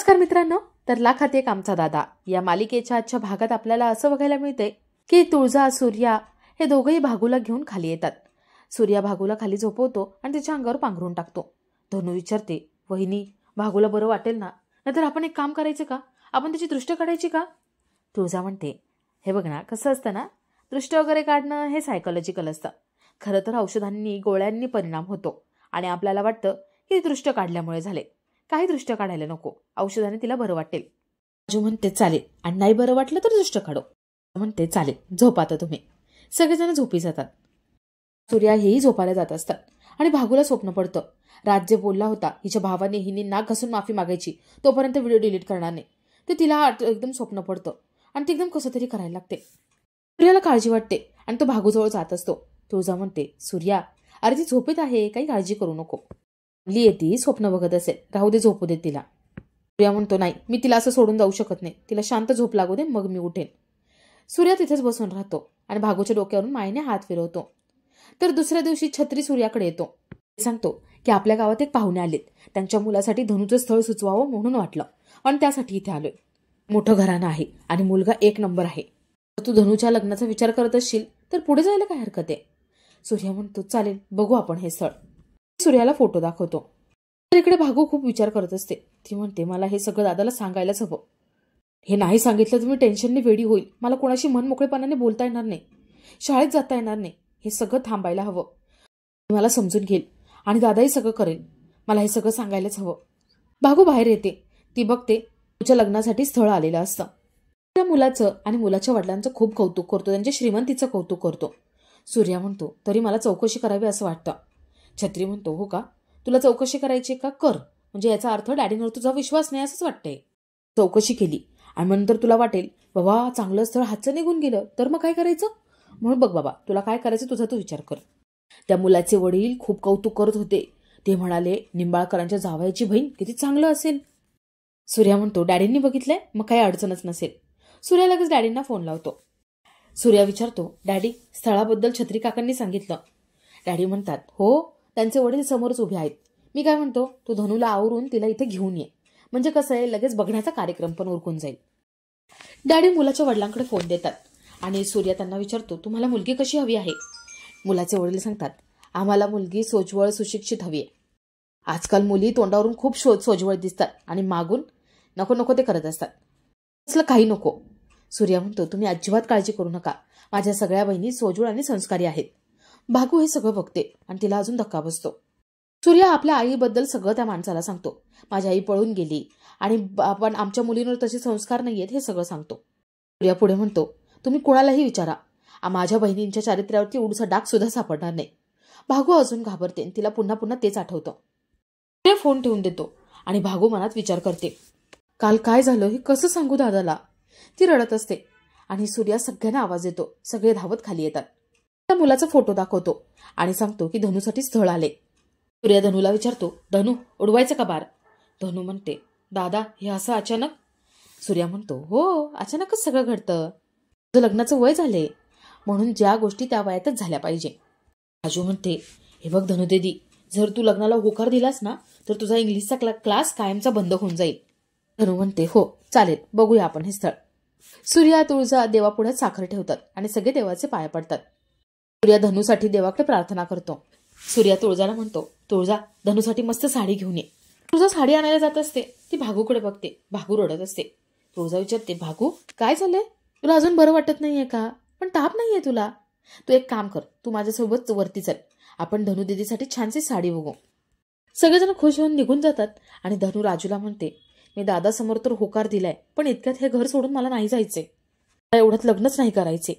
नमस्कार मित्रांनो, तर लाखात एक आमचा दादा या मालिकेच्या आजच्या भागात आपल्याला असं बघायला मिळते की तुळजा सूर्या हे दोघेही भागूला घेऊन खाली येतात. सूर्या भागूला खाली झोपवतो आणि तिच्या अंगावर पांघरून टाकतो. धनू विचारते, वहिनी भागूला बरं वाटेल ना? नाहीतर आपण एक काम करायचं का? आपण त्याची दृष्ट काढायची का? तुळजा म्हणते, हे बघ ना, कसं असतं ना, दृष्ट वगैरे काढणं हे सायकोलॉजिकल असतं. खरं तर औषधांनी गोळ्यांनी परिणाम होतो आणि आपल्याला वाटतं की दृष्ट काढल्यामुळे झाले. काही दृष्ट काढायला नको, औषधाने तिला बरं वाटेल. राजू म्हणते चालेल, आणि नाही बरं वाटलं तर दृष्ट काढो. म्हणते चालेल, झोपा आता तुम्ही. सगळेजण झोपी जातात. सूर्या हेही झोपायला जात असतात आणि भागूला स्वप्न पडतं. राज जे बोलला होता हिच्या भावाने हिने नाक घासून माफी मागायची, तोपर्यंत व्हिडिओ डिलीट करणार नाही, ते तिला एकदम स्वप्न पडतं आणि ती एकदम कसं तरी करायला लागते. सूर्याला काळजी वाटते आणि तो भागूजवळ जात असतो. तुळजा म्हणते, सूर्या अरे ती झोपेत आहे, काही काळजी करू नको. येते स्वप्न बघत असेल, राहू दे, झोपू दे तिला. सूर्या म्हणतो, नाही, मी तिला असं सोडून जाऊ शकत नाही, तिला शांत झोप लागू दे, मग मी उठेन. सूर्या तिथेच बसून राहतो आणि भागूच्या डोक्यावरून मायेने हात फिरवतो. तर दुसऱ्या दिवशी छत्री सूर्याकडे येतो. सांगतो की आपल्या गावात एक पाहुणे आलेत, त्यांच्या मुलासाठी धनुचं स्थळ सुचवावं म्हणून वाटलं आणि त्यासाठी इथे आलोय. मोठं घराणं आहे आणि मुलगा एक नंबर आहे. तू धनुच्या लग्नाचा विचार करत असशील तर पुढे जायला काय हरकत आहे? सूर्या म्हणतो, चालेल, बघू आपण हे स्थळ. सूर्याला फोटो दाखवतो. तर इकडे भागू खूप विचार करत असते. ती म्हणते, मला हे सगळं दादाला सांगायलाच हवं. हे नाही सांगितलं तर मी टेन्शनने वेडी होईल, मला कोणाशी मन मोकळेपणाने बोलता येणार नाही, शाळेत जाता येणार नाही. हे सगळं थांबायला हवं. मला समजून घेईल आणि दादाही सगळं करेल. मला हे सगळं सांगायलाच हवं. भागू बाहेर येते. ती बघते तुझ्या लग्नासाठी स्थळ आलेलं असतं. त्या मुलाचं आणि मुलाच्या वडिलांचं खूप कौतुक करतो, त्यांच्या श्रीमंतीचं कौतुक करतो. सूर्या म्हणतो, तरी मला चौकशी करावी असं वाटतं. छत्री म्हणतो, हो का, तुला चौकशी करायची का? कर, म्हणजे याचा अर्थ डॅडींवर तुझा विश्वास नाही असंच वाटतंय. चौकशी केली आणि नंतर तुला वाटेल बाबा चांगलं स्थळ हातचं निघून गेलं तर मग काय करायचं? म्हणून बघ बाबा, तुला काय करायचं तुझा तू विचार कर. त्या मुलाचे वडील खूप कौतुक करत होते. ते म्हणाले, निंबाळकरांच्या जावयाची बहीण किती चांगलं असेल. सूर्या म्हणतो, डॅडींनी बघितलंय, मग काही अडचणच नसेल. सूर्या लगेच डॅडींना फोन लावतो. सूर्या विचारतो, डॅडी स्थळाबद्दल छत्री काकांनी सांगितलं? डॅडी म्हणतात, हो, त्यांचे वडील समोरच उभे आहेत. मी काय म्हणतो, तू धनूला आवरून तिला इथे घेऊन ये, म्हणजे कसं आहे, लगेच बघण्याचा कार्यक्रम पण उरकून जाईल. डॅडी मुलाच्या वडिलांकडे फोन देतात आणि सूर्या त्यांना विचारतो, तुम्हाला मुलगी कशी हवी आहे? मुलाचे वडील सांगतात, आम्हाला मुलगी सोज्वळ सुशिक्षित हवी आहे. आजकाल मुली तोंडावरून खूप सोज्वळ दिसतात आणि मागून नको नको ते करत असतात. असलं काही नको. सूर्या म्हणतो, तुम्ही अजिबात काळजी करू नका, माझ्या सगळ्या बहिणी सोज्वळ आणि संस्कारी आहेत. भागू हे सगळं बघते आणि तिला अजून धक्का बसतो. सूर्या आपल्या आईबद्दल सगळं त्या माणसाला सांगतो. माझी आई पळून गेली आणि आपण आमच्या मुलींवर तसे संस्कार नाहीयेत हे सगळं सांगतो. सूर्या पुढे म्हणतो, तुम्ही कोणालाही विचारा, माझ्या बहिणींच्या चारित्र्यावरती उडूचा डाग सुद्धा सापडणार नाही. भागू अजून घाबरते, तिला पुन्हा पुन्हा तेच आठवतं. सूर्या फोन ठेवून देतो आणि भागू मनात विचार करते, काल काय झालं हे कसं सांगू दादाला? ती रडत असते आणि सूर्या सगळ्यांना आवाज देतो. सगळे धावत खाली येतात. त्या मुलाचा फोटो दाखवतो आणि सांगतो की धनूसाठी स्थळ आले. सूर्या धनूला विचारतो, धनू उडवायचं का बार? धनू म्हणते, दादा हे असं अचानक? सूर्या म्हणतो, हो, अचानकच सगळं घडतं. तुझं लग्नाचं वय झाले, म्हणून ज्या गोष्टी त्या वयातच झाल्या पाहिजे. राजू म्हणते, हे बघ धनू दीदी, जर तू लग्नाला होकार दिलास ना तर तुझा इंग्लिशचा क्लास कायमचा बंद होऊन जाईल. धनू म्हणते, हो चालेल, बघूया आपण हे स्थळ. सूर्या तुळजा देवापुढे साखर ठेवतात आणि सगळे देवाचे पाया पडतात. सूर्या धनूसाठी देवाकडे प्रार्थना करतो. सूर्या तुळजाला म्हणतो, तुळजा धनूसाठी मस्त साडी घेऊन ये. तुळजा साडी आणायला जात असते. ती भागूकडे बघते. भागू रडत असते. तुळजा विचारते, भागू काय झालंय? तुला अजून बरं वाटत नाहीये का? पण ताप नाहीये तुला? तू एक काम कर, तू माझ्यासोबत वरती चल, आपण धनू दीदीसाठी छानशी साडी बघू. सगळेजण खुश होऊन निघून जातात आणि धनू राजूला म्हणते, मी दादासमोर तर होकार दिलाय, पण इतक्यात हे घर सोडून मला नाही जायचे, एवढ्यात लग्नच नाही करायचे.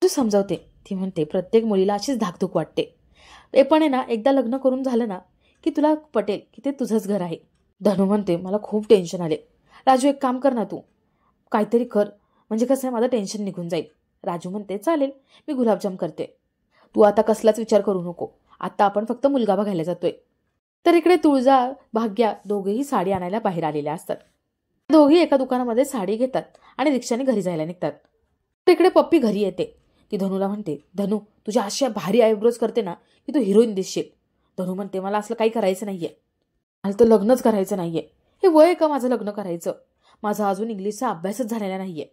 तू समजावते. ती म्हणते, प्रत्येक मुलीला अशीच धाकधूक वाटते, पण आहे ना, एकदा लग्न करून झालं ना की तुला पटेल की ते तुझंच घर आहे. धनू म्हणते, मला खूप टेन्शन आले. राजू एक काम कर ना, तू काहीतरी कर, म्हणजे कसं आहे, माझं टेन्शन निघून जाईल. राजू म्हणते, चालेल, मी गुलाबजाम करते, तू आता कसलाच विचार करू नको, आता आपण फक्त मुलगा बघायला जातोय. तर इकडे तुळजा भाग्या दोघेही साडी आणायला बाहेर आलेल्या असतात. दोघी एका दुकानामध्ये साडी घेतात आणि रिक्षाने घरी जायला निघतात. तिकडे पप्पी घरी येते. ती धनूला म्हणते, धनू तुझ्या अशा भारी आयब्रोज करते ना की तू हिरोईन दिसशील. धनू म्हणते, मला असलं काही करायचं नाहीये, मला तर लग्नच करायचं नाहीये, हे वय आहे का माझं लग्न करायचं? माझा अजून इंग्लिशचा अभ्यासच झालेला नाहीये.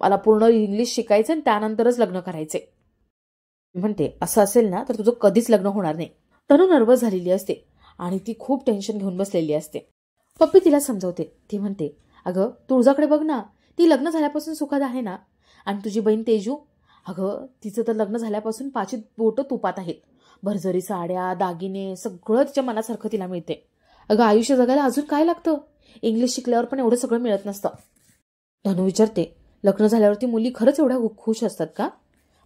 मला पूर्ण इंग्लिश शिकायचं आणि त्यानंतरच लग्न करायचे. म्हणते असं असेल ना तर तुझं कधीच लग्न होणार नाही. तनू नर्वस झालेली असते आणि ती खूप टेन्शन घेऊन बसलेली असते. पप्पी तिला समजवते. ती म्हणते, अगं तुळजाकडे बघ ना, ती लग्न झाल्यापासून सुखात आहे ना. आणि तुझी बहीण तेजू, अगं तिचं तर लग्न झाल्यापासून 5 बोटं तुपात आहेत. भरजरी साड्या, दागिने सगळं तिच्या मनासारखं तिला मिळते. अगं आयुष्य जगायला अजून काय लागतं? इंग्लिश शिकल्यावर पण एवढं सगळं मिळत नसतं. धनू विचारते, लग्न झाल्यावरती मुली खरंच एवढ्या खुश असतात का?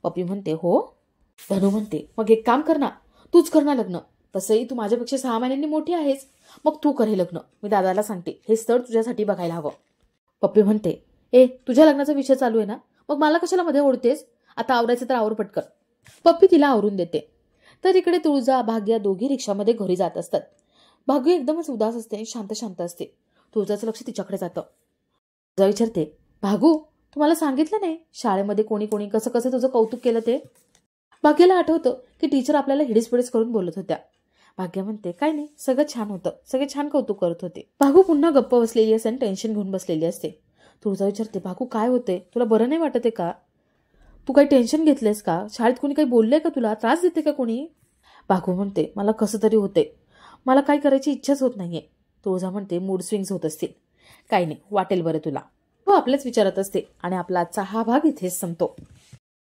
पप्पी म्हणते, हो. धनू म्हणते, मग एक काम कर ना, तूच कर ना लग्न. तसंही तू माझ्यापेक्षा 6 महिन्यांनी मोठी आहेस. मग तू कर हे लग्न. मी दादाला सांगते, हे स्थळ तुझ्यासाठी बघायला हवं. पप्पी म्हणते, तुझ्या लग्नाचा विषय चालू आहे ना, मग मला कशाला मध्ये ओढतेस? आता आवरायचं तर आवर पटकन. पप्पी तिला आवरून देते. तर इकडे तुळजा, भाग्या दोघी रिक्षामध्ये घरी जात असतात. भाग्य एकदमच उदास असते, शांत शांत असते. तुळजाचं लक्ष तिच्याकडे जातं. तुळजा विचारते, भागू तुम्हाला सांगितलं नाही शाळेमध्ये कोणी कोणी कसं कसं तुझं कौतुक केलं ते? भाग्याला आठवतं की टीचर आपल्याला हिडीस करून बोलत होत्या. भाग्य म्हणते, काय नाही, सगळं छान होतं, सगळे छान कौतुक करत होते. भागू पुन्हा गप्प बसलेली असते आणि टेन्शन घेऊन बसलेली असते. तुळजा विचारते, भागू काय होते? तुला बरं नाही वाटत आहे का? तू काही टेन्शन घेतलेस का? शाळेत कोणी काही बोललंय का तुला? त्रास देते का कोणी? भागू म्हणते, मला कसं तरी होते, मला काय करायची इच्छाच होत नाहीये. तुळजा म्हणते, मूड स्विंग्स होत असतील. काही नाही, वाटेल बरं तुला. तो आपल्याच विचारत असते आणि आपला आजचा हा भाग इथेच संपतो.